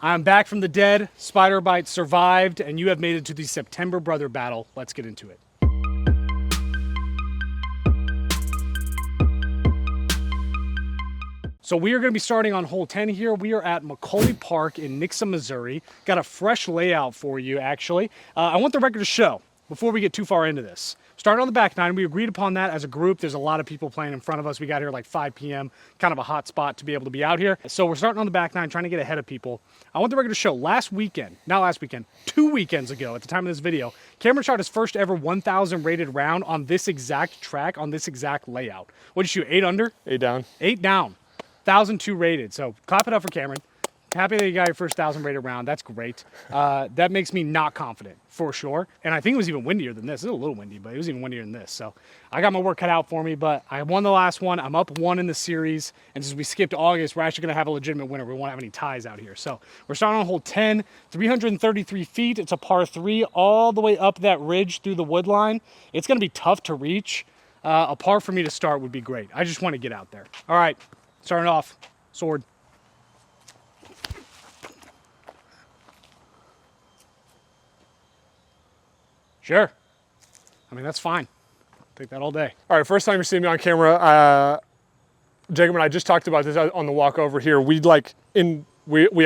I'm back from the dead. Spider Bite survived, and you have made it to the September Brother Battle. Let's get into it. So we are going to be starting on hole 10 here. We are at Macaulay Park in Nixa, Missouri. Got a fresh layout for you, actually. I want the record to show before we get too far into this. Starting on the back nine, we agreed upon that as a group. There's a lot of people playing in front of us. We got here like 5 p.m., kind of a hot spot to be able to be out here. So we're starting on the back nine, trying to get ahead of people. I want the record to show 2 weekends ago at the time of this video, Cameron shot his first ever 1,000 rated round on this exact track, on this exact layout. What'd you shoot, 8 under? 8 down. 8 down. 1,002 rated. So clap it up for Cameron. Happy that you got your first 1,000 rated round. That's great. That makes me not confident for sure. And I think it was even windier than this. It was a little windy, but it was even windier than this. So I got my work cut out for me, but I won the last one. I'm up 1 in the series. And since we skipped August, we're actually going to have a legitimate winner. We won't have any ties out here. So we're starting on hole 10, 333 feet. It's a par 3 all the way up that ridge through the wood line. It's going to be tough to reach. A par for me to start would be great. I just want to get out there. All right, starting off, sword. Sure. I mean, that's fine. Take that all day. All right, first time you're seeing me on camera, Jacob and I just talked about this on the walk over here. We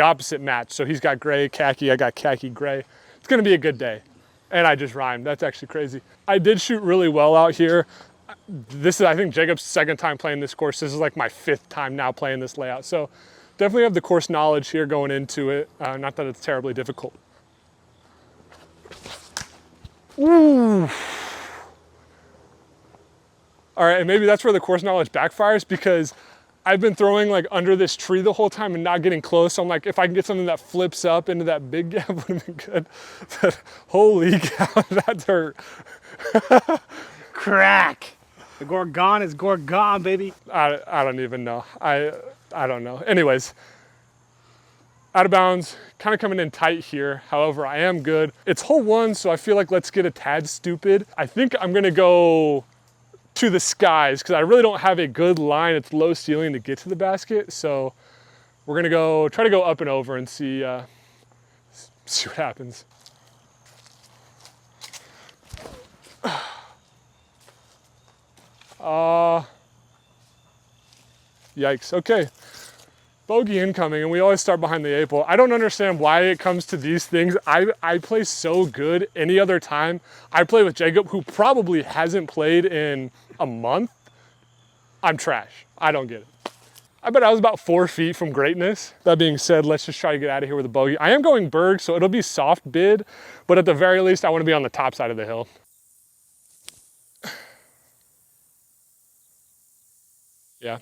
opposite match. So he's got gray, khaki, I got khaki, gray. It's gonna be a good day. And I just rhymed, that's actually crazy. I did shoot really well out here. This is, I think, Jacob's second time playing this course. This is like my 5th time now playing this layout. So definitely have the course knowledge here going into it. Not that it's terribly difficult. Ooh. All right, and maybe that's where the course knowledge backfires because I've been throwing like under this tree the whole time and not getting close. So I'm like, if I can get something that flips up into that big gap, would have been good. But holy cow, that's hurt. Crack. The Gorgon is Gorgon, baby. I don't even know. I don't know. Anyways, out of bounds, kind of coming in tight here. However, I am good. It's hole 1, so I feel like let's get a tad stupid. I think I'm gonna go to the skies because I really don't have a good line. It's low ceiling to get to the basket. So we're gonna try to go up and over and see what happens. Yikes, okay. Bogey incoming, and we always start behind the 8 ball. I don't understand why it comes to these things. I play so good any other time. I play with Jacob, who probably hasn't played in a month. I'm trash. I don't get it. I bet I was about 4 feet from greatness. That being said, let's just try to get out of here with a bogey. I am going berg, so it'll be soft bid, but at the very least, I want to be on the top side of the hill. Yeah.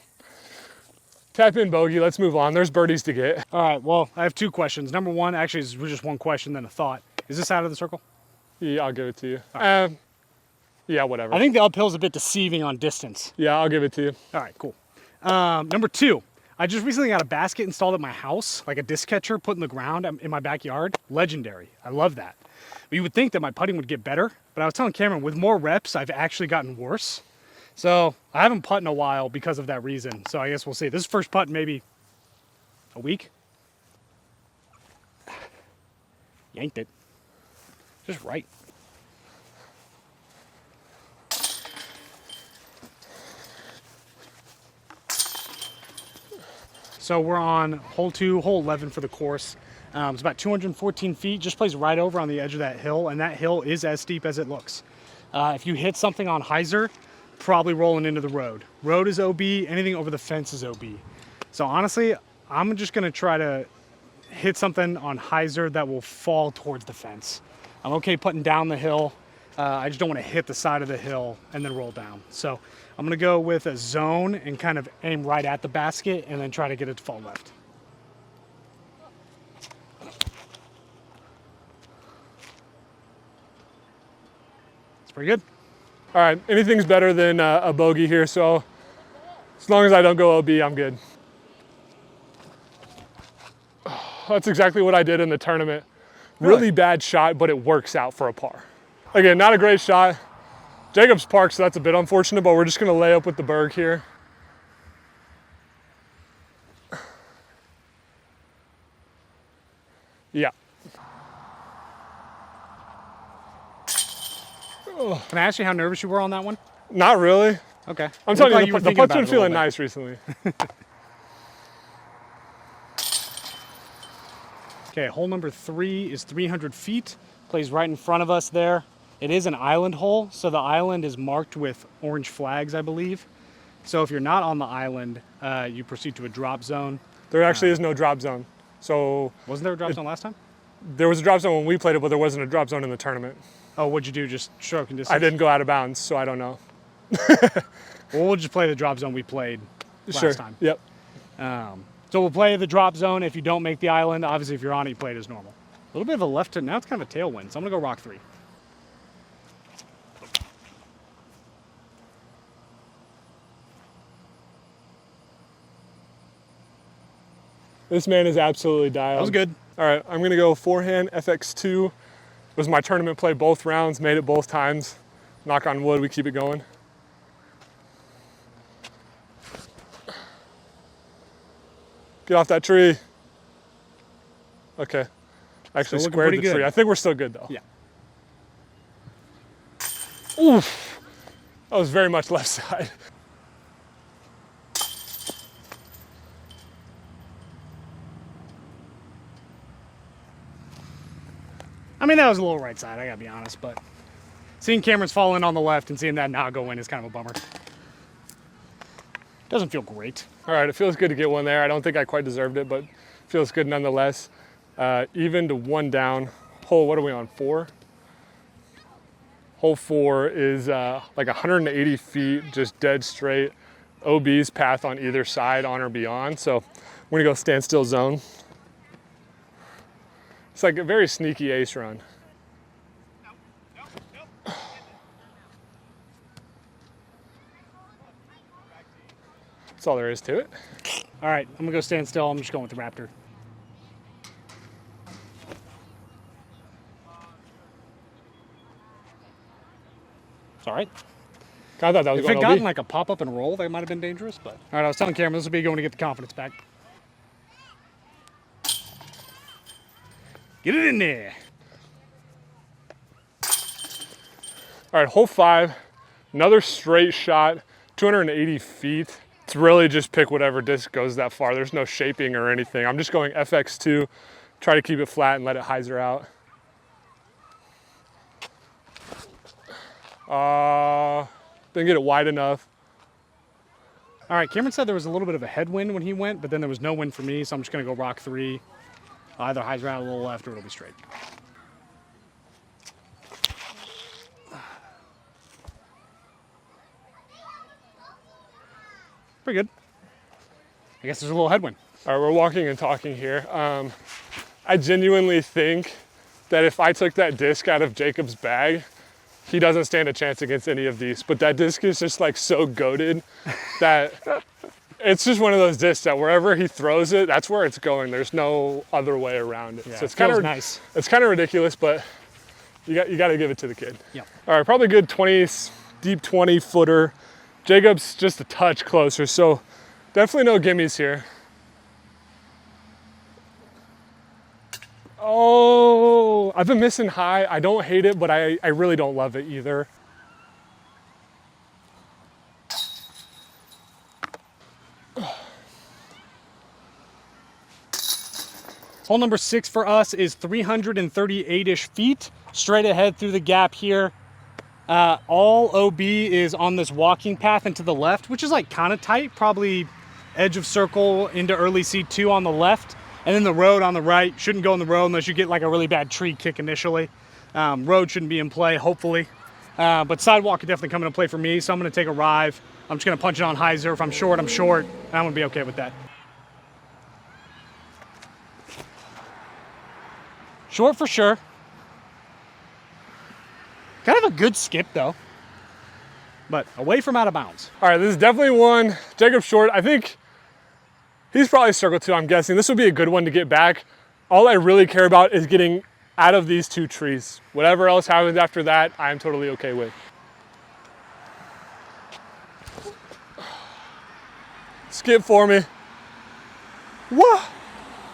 Tap in bogey, let's move on. There's birdies to get. All right, well, I have 2 questions. Number 1, actually, it's just 1 question, then a thought. Is this out of the circle? Yeah, I'll give it to you. Right. Yeah, whatever. I think the uphill's a bit deceiving on distance. Yeah, I'll give it to you. All right, cool. Number 2, I just recently got a basket installed at my house, like a disc catcher put in the ground in my backyard. Legendary. I love that. But you would think that my putting would get better, but I was telling Cameron, with more reps, I've actually gotten worse. So I haven't putted in a while because of that reason. So I guess we'll see. This is first putt in maybe a week. Yanked it. Just right. So we're on hole 2, hole 11 for the course. It's about 214 feet, just plays right over on the edge of that hill, and that hill is as steep as it looks. If you hit something on hyzer, probably rolling into the road. Road is OB, anything over the fence is OB. So honestly, I'm just gonna try to hit something on hyzer that will fall towards the fence. I'm okay putting down the hill. I just don't wanna hit the side of the hill and then roll down. So I'm gonna go with a zone and kind of aim right at the basket and then try to get it to fall left. It's pretty good. All right, anything's better than a bogey here, so as long as I don't go OB, I'm good. That's exactly what I did in the tournament. Really bad shot, but it works out for a par. Again, not a great shot. Jacob's parked, so that's a bit unfortunate, but we're just gonna lay up with the berg here. Yeah. Can I ask you how nervous you were on that one? Not really. Okay. I'm Looked telling like you, were the thinking putt's about been it a feeling little bit. nice recently. Okay, hole number 3 is 300 feet. Plays right in front of us there. It is an island hole, so the island is marked with orange flags, I believe. So if you're not on the island, you proceed to a drop zone. There actually is no drop zone. So Wasn't there a drop zone last time? there was a drop zone when we played it, but there wasn't a drop zone in the tournament. Oh, what'd you do? Just stroke and distance? I didn't go out of bounds, so I don't know. Well, we'll just play the drop zone we played last time. Yep. So we'll play the drop zone if you don't make the island. Obviously, if you're on it, you play it as normal. A little bit of a left to, now it's kind of a tailwind, so I'm gonna go rock 3. This man is absolutely dialed. That was good. All right, I'm gonna go forehand FX2. Was my tournament play both rounds, made it both times. Knock on wood, we keep it going. Get off that tree. Okay. Actually Still looking squared the pretty tree. good. I think we're still good though. Yeah. Oof. That was very much left side. I mean, that was a little right side, I gotta be honest, but seeing Cameron's fall in on the left and seeing that not go in is kind of a bummer. Doesn't feel great. All right, it feels good to get one there. I don't think I quite deserved it, but feels good nonetheless. Even to 1 down. Hole, what are we on, 4? Hole 4 is like 180 feet, just dead straight. OB's path on either side, on or beyond. So I'm gonna go standstill zone. It's like a very sneaky ace run. That's all there is to it. All right, I'm gonna go stand still. I'm just going with the Raptor. It's all right. I thought that was If it going gotten OB. like a pop up and roll, that might have been dangerous. But all right, I was telling Cameron this would be going to get the confidence back. Get it in there. All right, hole 5, another straight shot, 280 feet. It's really just pick whatever disc goes that far. There's no shaping or anything. I'm just going FX2, try to keep it flat and let it hyzer out. Didn't get it wide enough. All right, Cameron said there was a little bit of a headwind when he went, but then there was no wind for me, so I'm just gonna go rock 3. Either hyzer out a little left or it'll be straight. Pretty good. I guess there's a little headwind. All right, we're walking and talking here. I genuinely think that if I took that disc out of Jacob's bag, he doesn't stand a chance against any of these. But that disc is just like so goated that it's just one of those discs that wherever he throws it, that's where it's going. There's no other way around it. Yeah, So it's it kind feels of nice. It's kind of ridiculous, but you got to give it to the kid. Yeah. All right, probably good 20, deep 20 footer. Jacob's just a touch closer, so definitely no gimmies here. Oh, I've been missing high. I don't hate it, but I really don't love it either. Hole number 6 for us is 338-ish feet, straight ahead through the gap here. All OB is on this walking path and to the left, which is like kind of tight, probably edge of circle into early C2 on the left. And then the road on the right. Shouldn't go in the road unless you get like a really bad tree kick initially. Road shouldn't be in play, hopefully. But sidewalk could definitely come into play for me, so I'm gonna take a rive. I'm just gonna punch it on hyzer. If I'm short, I'm short. And I'm gonna be okay with that. Short for sure. Kind of a good skip though. But away from out of bounds. All right, this is definitely one. Jacob Short, I think he's probably circle 2, I'm guessing. This would be a good one to get back. All I really care about is getting out of these 2 trees. Whatever else happens after that, I'm totally okay with. Skip for me. What?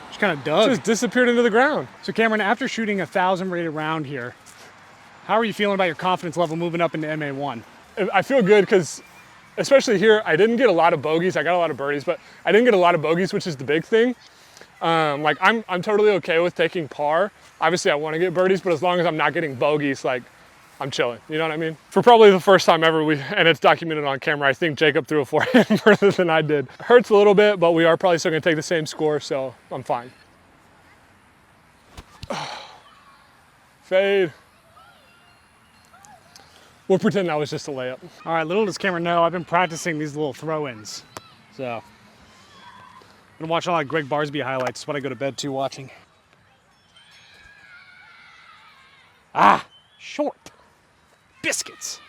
Just kind of dug. Just disappeared into the ground. So Cameron, after shooting a 1,000 rated round here, how are you feeling about your confidence level moving up into MA1? I feel good because, especially here, I didn't get a lot of bogeys. I got a lot of birdies, but I didn't get a lot of bogeys, which is the big thing. Like I'm totally okay with taking par. Obviously, I want to get birdies, but as long as I'm not getting bogeys, like I'm chilling. You know what I mean? For probably the first time ever, and it's documented on camera, I think Jacob threw a forehand further than I did. Hurts a little bit, but we are probably still going to take the same score, so I'm fine. Fade. We'll pretend that was just a layup. All right, little does Cameron know, I've been practicing these little throw-ins. So, I'm gonna watch a lot of Greg Barsby highlights. That's what I go to bed to watching. Ah, short. Biscuits.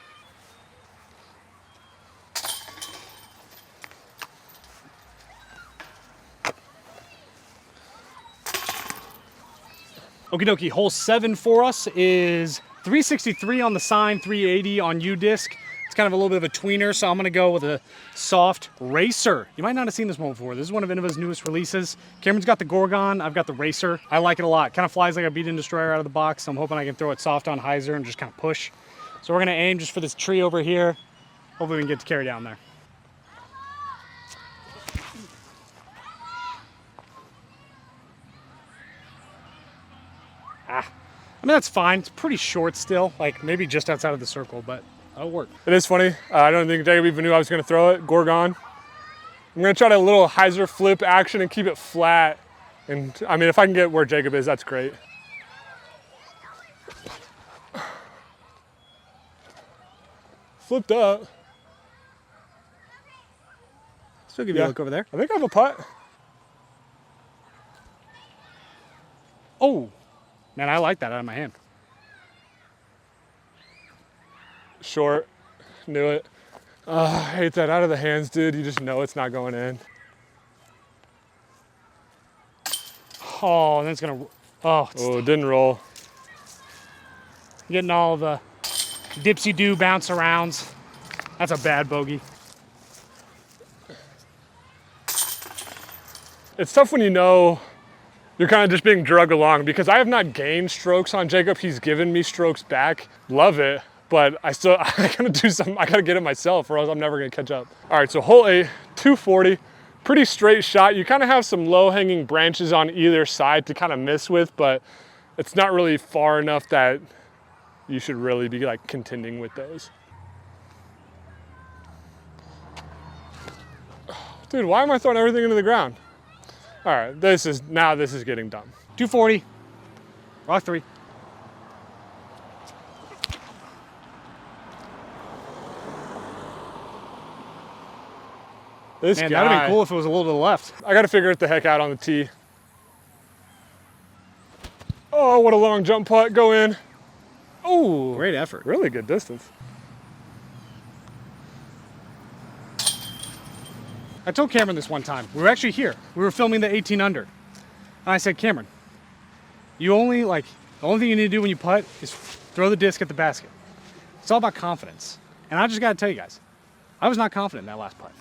Okie dokie, hole 7 for us is 363 on the sign, 380 on U-disc. It's kind of a little bit of a tweener, so I'm gonna go with a soft racer. You might not have seen this one before. This is one of Innova's newest releases. Cameron's got the Gorgon, I've got the racer. I like it a lot. Kind of flies like a beat-in destroyer out of the box. So I'm hoping I can throw it soft on hyzer and just kind of push. So we're gonna aim just for this tree over here. Hopefully we can get to carry down there. I mean, that's fine. It's pretty short still, like maybe just outside of the circle, but that'll work. It is funny. I don't think Jacob even knew I was going to throw it. Gorgon. I'm going to try a little hyzer flip action and keep it flat. And I mean, if I can get where Jacob is, that's great. Flipped up. Still give you a look over there. I think I have a putt. Oh, man, I like that out of my hand. Short. Knew it. I hate that out of the hands, dude. You just know it's not going in. Oh, and then it's gonna, oh, It didn't roll. getting all the dipsy-do bounce arounds. That's a bad bogey. It's tough when you know you're kind of just being drugged along, because I have not gained strokes on Jacob. He's given me strokes back. Love it, but I gotta do something. I gotta get it myself, or else I'm never gonna catch up. All right, so hole 8, 240, pretty straight shot. You kind of have some low-hanging branches on either side to kind of miss with, but it's not really far enough that you should really be like contending with those. Dude, why am I throwing everything into the ground? All right, this is getting dumb. 240, rock 3. This Man, guy, that'd have been cool if it was a little to the left. I gotta figure it the heck out on the tee. Oh, what a long jump putt, go in. Oh, Great effort. really good distance. I told Cameron this one time. We were actually here. We were filming the 18 under. And I said, Cameron, the only thing you need to do when you putt is throw the disc at the basket. It's all about confidence. And I just gotta tell you guys, I was not confident in that last putt.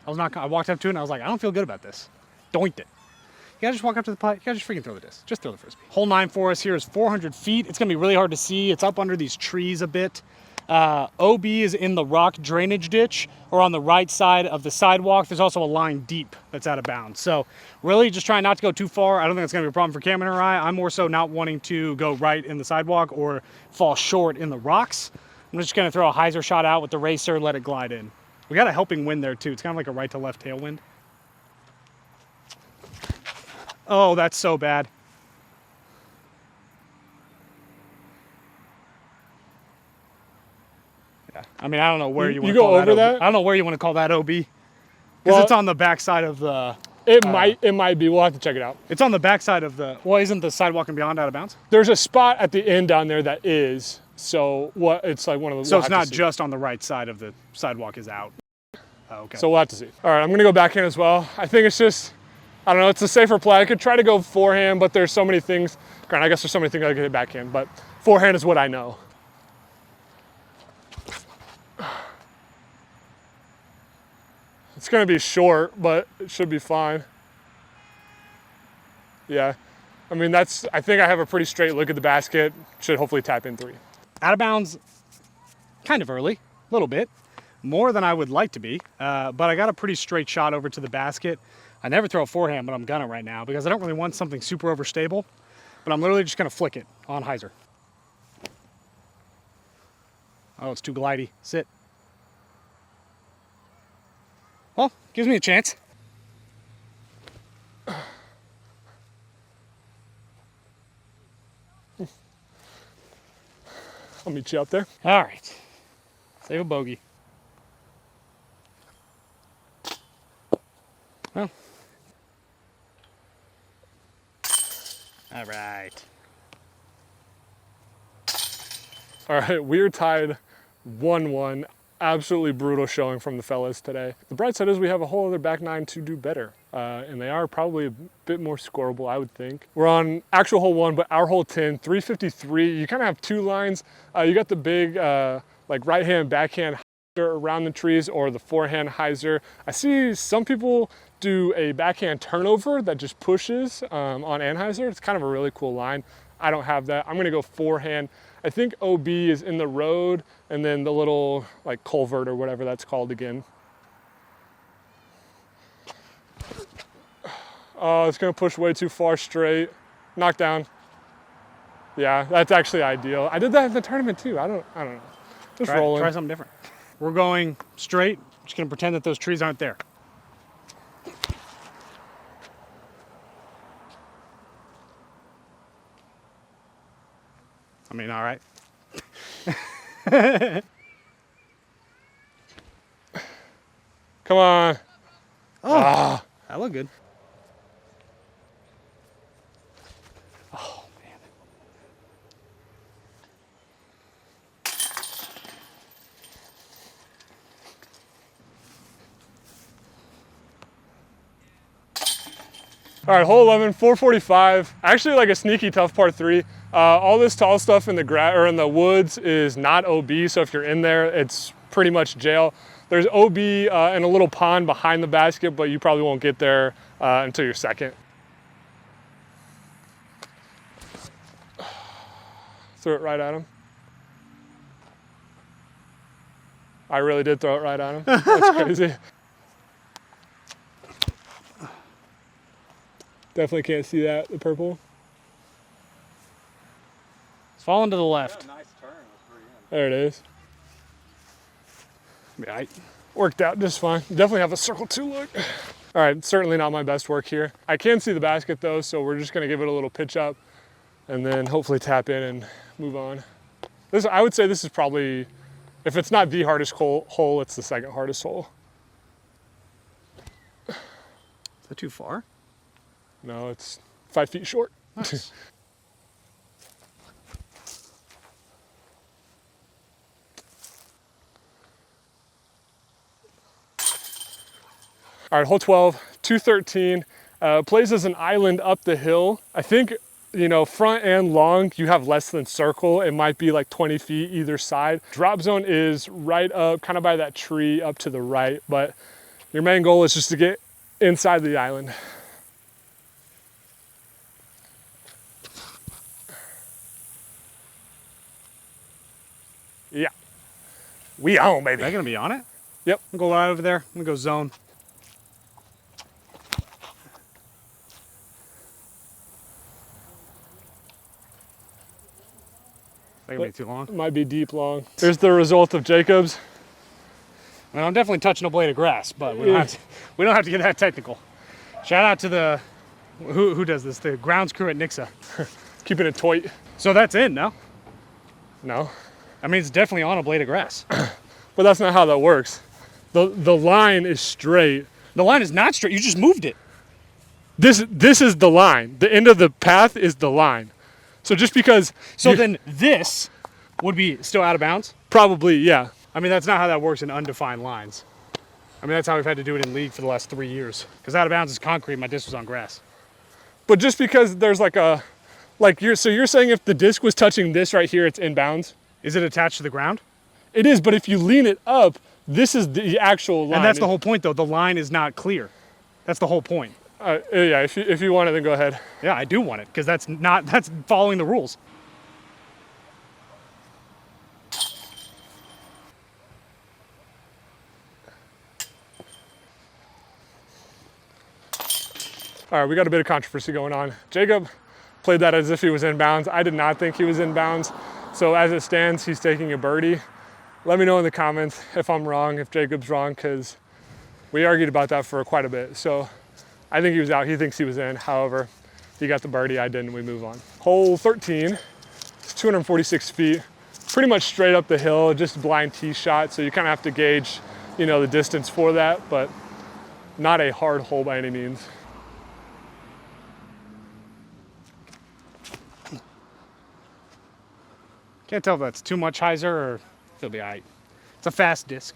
I walked up to it and I was like, I don't feel good about this. Doinked it. You gotta just walk up to the putt. You gotta just freaking throw the disc. Just throw the frisbee. Hole 9 for us here is 400 feet. It's gonna be really hard to see. It's up under these trees a bit. OB is in the rock drainage ditch or on the right side of the sidewalk. There's also a line deep that's out of bounds. So really just trying not to go too far. I don't think it's gonna be a problem for Cameron or I. I'm more so not wanting to go right in the sidewalk or fall short in the rocks. I'm just gonna throw a hyzer shot out with the racer, let it glide in. We got a helping wind there too. It's kind of like a right to left tailwind. Oh, that's so bad. Yeah. I mean, I don't know where you want to go call over that. that? I don't know where you want to call that OB. Because Well, it's on the backside of the. It might be. We'll have to check it out. It's on the backside of the. Well, isn't the sidewalk and beyond out of bounds? There's a spot at the end down there that is. So what? It's like one of the. So it's not just on the right side of the sidewalk is out. Oh, okay. So we'll have to see. All right, I'm gonna go backhand as well. I think it's just, I don't know, it's a safer play. I could try to go forehand, but there's so many things. Granted, I guess there's so many things I could hit backhand, but forehand is what I know. It's gonna be short, but it should be fine. Yeah. I mean, I think I have a pretty straight look at the basket. Should hopefully tap in 3. Out of bounds, kind of early, a little bit. More than I would like to be, but I got a pretty straight shot over to the basket. I never throw a forehand, but I'm gonna right now because I don't really want something super overstable, but I'm literally just gonna flick it on hyzer. Oh, it's too glidey. Sit. Well, gives me a chance. I'll meet you up there. All right. Save a bogey. Well. All right. All right, we're tied 1-1. Absolutely brutal showing from the fellas today. The bright side is we have a whole other back 9 to do better. And they are probably a bit more scoreable, I would think. We're on actual hole 1, but our hole 10, 353. You kind of have 2 lines. You got the big like right-hand, backhand hyzer around the trees, or the forehand hyzer. I see some people do a backhand turnover that just pushes on Anheuser. It's kind of a really cool line. I don't have that. I'm gonna go forehand. I think OB is in the road, and then the little like culvert or whatever that's called again. Oh, it's gonna push way too far straight. Knock down. Yeah, that's actually ideal. I did that in the tournament too. I don't know. Just rolling. Try something different. We're going straight. Just gonna pretend that those trees aren't there. I mean, all right. Come on. Oh, that looked good. Oh, man. All right, hole 11, 445. Actually, like a sneaky tough par 3. All this tall stuff in the woods is not OB, so if you're in there, it's pretty much jail. There's OB and a little pond behind the basket, but you probably won't get there until you're second. Threw it right at him. I really did throw it right at him. That's crazy. Definitely can't see that, the purple. It's falling to the left. Nice turn. There it is. Yeah, Worked out just fine. Definitely have a circle 2 look. All right, certainly not my best work here. I can see the basket though, so we're just gonna give it a little pitch up and then hopefully tap in and move on. I would say this is probably, if it's not the hardest hole, it's the second hardest hole. Is that too far? No, it's 5 feet short. Nice. All right, hole 12, 213. Plays as an island up the hill. I think, you know, front and long, you have less than circle. It might be like 20 feet either side. Drop zone is right up, kind of by that tree up to the right, but your main goal is just to get inside the island. Yeah. We on, baby. Is that gonna be on it? Yep. I'm gonna go right over there. I'm gonna go zone. Is that gonna be too long? It might be deep long. Here's the result of Jacobs. I mean, I'm definitely touching a blade of grass, but we don't have to get that technical. Shout out to the who does this? The grounds crew at Nixa. Keeping it tight. So that's in, no? No. I mean, it's definitely on a blade of grass. But that's not how that works. The line is straight. The line is not straight. You just moved it. This is the line. The end of the path is the line. So just because Then this would be still out of bounds? probably, yeah. I mean, that's not how that works in undefined lines. I mean, that's how we've had to do it in league for the last 3 years. Because out of bounds is concrete, my disc was on grass. But just because there's you're saying if the disc was touching this right here, it's inbounds? Is it attached to the ground? It is, but if you lean it up, this is the actual line. And that's the whole point, though. The line is not clear. That's the whole point. Yeah, if you want it, then go ahead. Yeah, I do want it because that's following the rules. All right, we got a bit of controversy going on. Jacob played that as if he was in bounds. I did not think he was in bounds. So as it stands, he's taking a birdie. Let me know in the comments if I'm wrong, if Jacob's wrong, because we argued about that for quite a bit. So I think he was out. He thinks he was in. However, he got the birdie. I didn't. We move on. Hole 13. It's 246 feet. Pretty much straight up the hill, just blind tee shot. So you kind of have to gauge, the distance for that, but not a hard hole by any means. Can't tell if that's too much hyzer or if it'll be all right. It's a fast disc.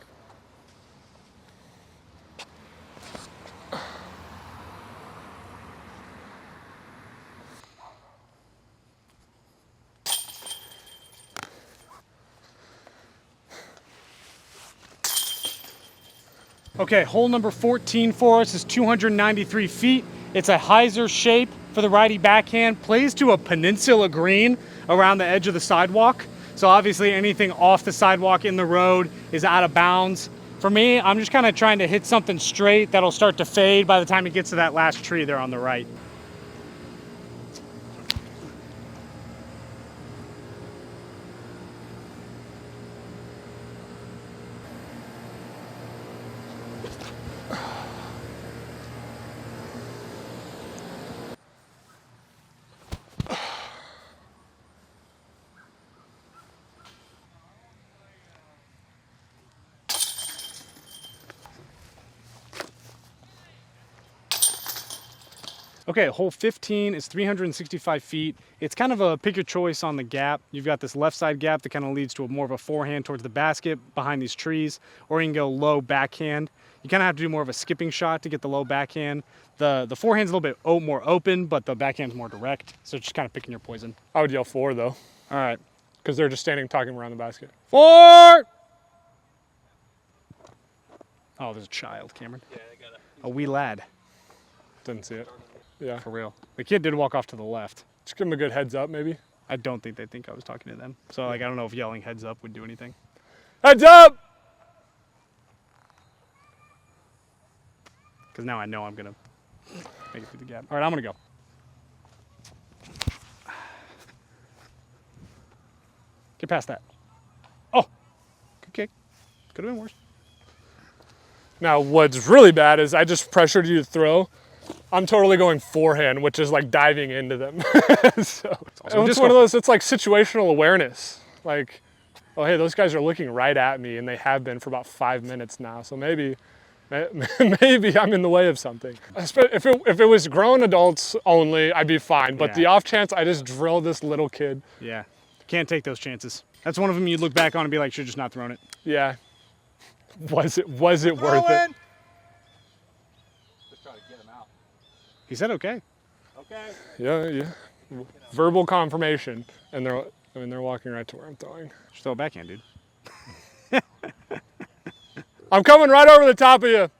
Okay, hole number 14 for us is 293 feet. It's a hyzer shape for the righty backhand. Plays to a peninsula green around the edge of the sidewalk. So obviously anything off the sidewalk in the road is out of bounds. For me, I'm just kind of trying to hit something straight that'll start to fade by the time it gets to that last tree there on the right. Okay, hole 15 is 365 feet. It's kind of a pick your choice on the gap. You've got this left side gap that kind of leads to more of a forehand towards the basket behind these trees, or you can go low backhand. You kind of have to do more of a skipping shot to get the low backhand. The forehand's a little bit more open, but the backhand's more direct. So just kind of picking your poison. I would yell 4 though. All right. Because they're just standing talking around the basket. 4! Oh, there's a child, Cameron. Yeah, I got it. A wee lad. Didn't see it. Yeah. For real. The kid did walk off to the left. Just give them a good heads up, maybe. I don't think they think I was talking to them. So, I don't know if yelling heads up would do anything. Heads up! Because now I know I'm going to make it through the gap. All right, I'm going to go. Get past that. Oh! Good kick. Could have been worse. Now, what's really bad is I just pressured you to throw. I'm totally going forehand, which is like diving into them. So it's one of those, it's like situational awareness. Like, oh, hey, those guys are looking right at me, and they have been for about 5 minutes now. So maybe I'm in the way of something. If it was grown adults only, I'd be fine. But the off chance I just drill this little kid. Yeah, can't take those chances. That's one of them you'd look back on and be like, should have just not thrown it. Yeah. Was it worth it? He said okay. Okay. Yeah. Verbal confirmation, and they're walking right to where I'm throwing. Just throw a backhand, dude. I'm coming right over the top of you.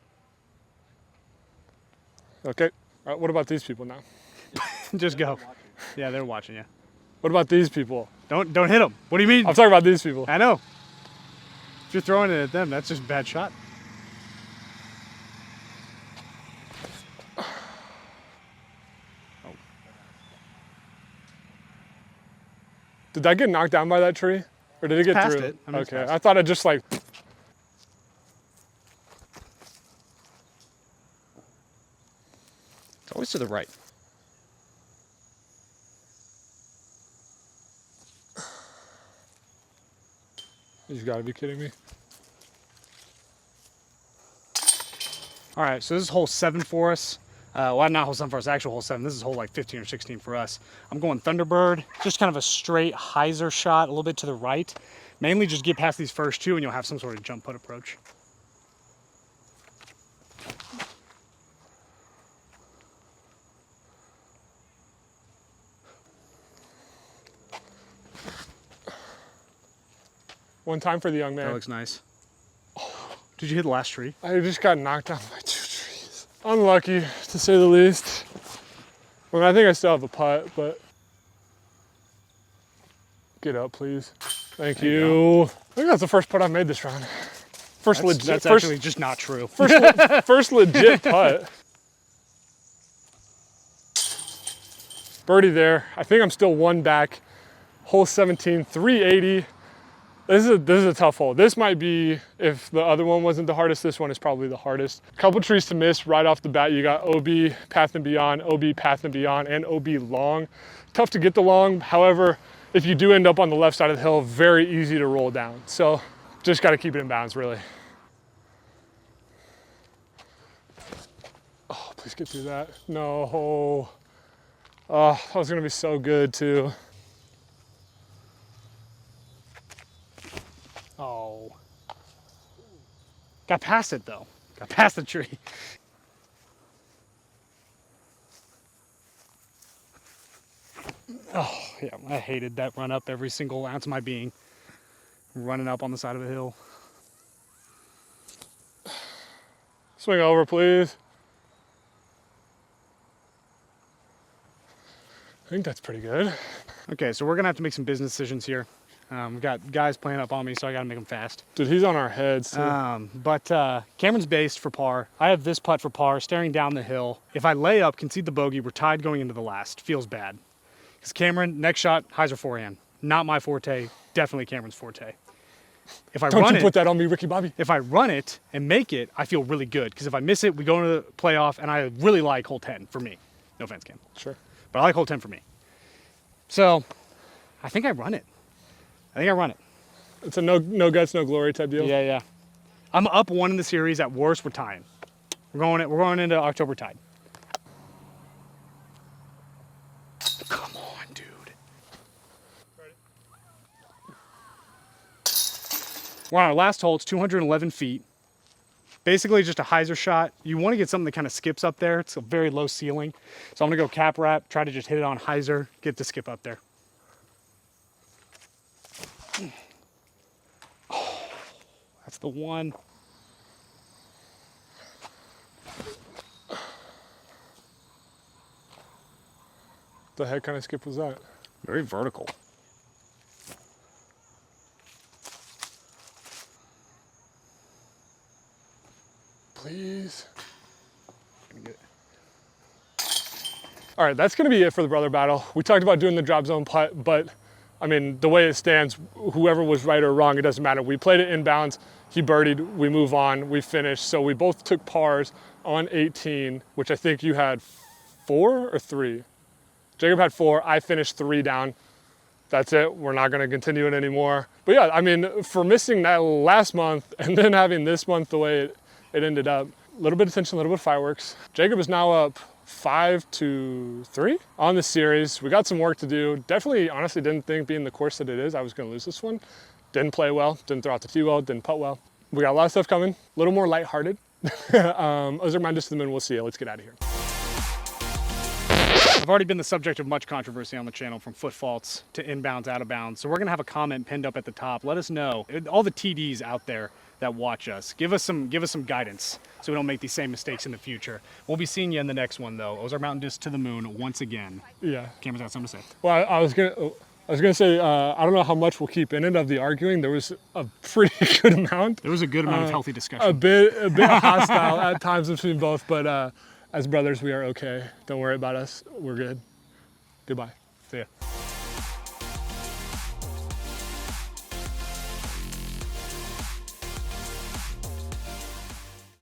Okay. All right, what about these people now? Just go. Yeah, they're watching you. What about these people? Don't hit them. What do you mean? I'm talking about these people. I know. If you're throwing it at them, that's just a bad shot. Did that get knocked down by that tree? Or did it get past through? It. I mean, okay, I thought it just like... It's always to the right. You've got to be kidding me. All right, so this is hole 7 for us. Well, not hole 7 for us, actual hole 7. This is hole like 15 or 16 for us. I'm going Thunderbird, just kind of a straight hyzer shot, a little bit to the right. Mainly just get past these first 2 and you'll have some sort of jump putt approach. One time for the young man. That looks nice. Oh, did you hit the last tree? I just got knocked down by 2 trees. Unlucky, to say the least. Well, I think I still have a putt, but get up, please. Thank you. I think that's the first putt I've made this round. That's actually just not true. First legit putt. Birdie there. I think I'm still one back. Hole 17, 380. This is a tough hole. This might be, if the other one wasn't the hardest, this one is probably the hardest. Couple trees to miss right off the bat. You got OB, Path and Beyond, OB, Path and Beyond, and OB long. Tough to get the long. However, if you do end up on the left side of the hill, very easy to roll down. So just got to keep it in bounds, really. Oh, please get through that. No. Oh, that was going to be so good, too. Oh. Got past it, though. Got past the tree. Oh, yeah, I hated that run up every single ounce of my being. Running up on the side of a hill. Swing over, please. I think that's pretty good. Okay, so we're going to have to make some business decisions here. We've got guys playing up on me, so I got to make them fast. Dude, he's on our heads, too. But Cameron's based for par. I have this putt for par, staring down the hill. If I lay up, concede the bogey, we're tied going into the last. Feels bad. Because Cameron, next shot, hyzer forehand. Not my forte, definitely Cameron's forte. If I Don't you put that on me, Ricky Bobby. If I run it and make it, I feel really good. Because if I miss it, we go into the playoff, and I really like hole 10 for me. No offense, Cam. Sure. But I like hole 10 for me. So, I think I run it. It's a no guts, no glory type deal. Yeah. I'm up one in the series. At worst, we're tying. We're going into October tied. Come on, dude. Ready? We're on our last hole. It's 211 feet. Basically just a hyzer shot. You want to get something that kind of skips up there. It's a very low ceiling. So I'm going to go cap wrap, try to just hit it on hyzer, get the skip up there. Oh, that's the one. The heck kind of skip was that? Very vertical. Please. All right, that's gonna be it for the brother battle. We talked about doing the drop zone putt, but I mean, the way it stands, whoever was right or wrong, it doesn't matter. We played it inbounds, he birdied, we move on, we finished. So we both took pars on 18, which I think you had 4 or 3? Jacob had 4, I finished 3 down. That's it, we're not gonna continue it anymore. But yeah, I mean, for missing that last month and then having this month the way it ended up, a little bit of tension, a little bit of fireworks. Jacob is now up 5-3 on the series. We got some work to do. Definitely, honestly, didn't think being the course that it is, I was gonna lose this one. Didn't play well, didn't throw out the tee well, didn't putt well. We got a lot of stuff coming, a little more lighthearted. Ozark Mountain to the moon, we'll see you. Let's get out of here. I've already been the subject of much controversy on the channel, from foot faults to inbounds, out of bounds. So we're gonna have a comment pinned up at the top. Let us know, all the TDs out there that watch us, give us some guidance so we don't make these same mistakes in the future. We'll be seeing you in the next one, though. Ozark Mountain Disc to the moon once again. Yeah. Cameron's got something to say. Well, I was gonna say, I don't know how much we'll keep in it of the arguing. There was a pretty good amount. There was a good amount of healthy discussion. A bit hostile at times between both, but as brothers, we are okay. Don't worry about us. We're good. Goodbye. See ya.